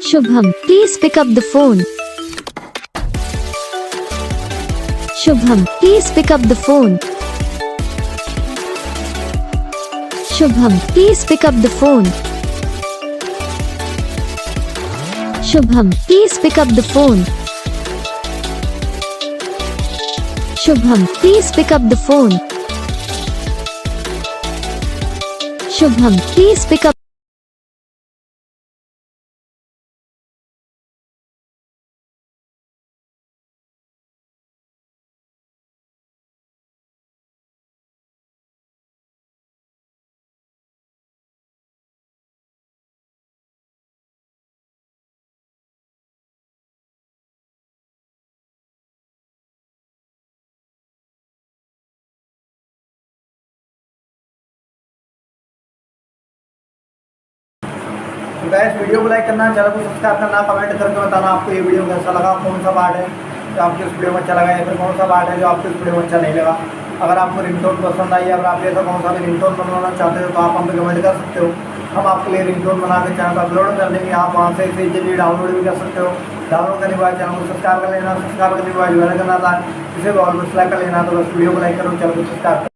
Shubham, please pick up the phone. Shubham, please pick up the phone. Shubham, please pick up the phone. Shubham, please pick up the phone. Shubham, please pick up the phone. Shubham, please pick up. तो guys video को like करना, channel को subscribe करना, comment करके बताना आपको ये video कैसा लगा, कौन सा पार्ट है जो आपको इस वीडियो में अच्छा लगा या फिर कौन सा पार्ट है जो आपको इस वीडियो में अच्छा नहीं लगा। अगर आपको रिंगटोन पसंद आई, अगर आप ऐसा कौन सा भी रिंगटोन बनवाना चाहते हो तो आप हमें कमेंट कर सकते हो। हम आपके लिए रिंगटोन बना के चैनल पर अपलोड कर देंगे। आप वहाँ से इसे इजीली डाउनलोड भी कर सकते हो। डाउनलोड करने के बाद चैनल को सब्सक्राइब कर लेना, सब्सक्राइब करने के बाद ज्वाइन करना था, इसे भी ऑल पर सेलेक्ट कर लेना। तो बस वीडियो को लाइक करो, चैनल को सब्सक्राइब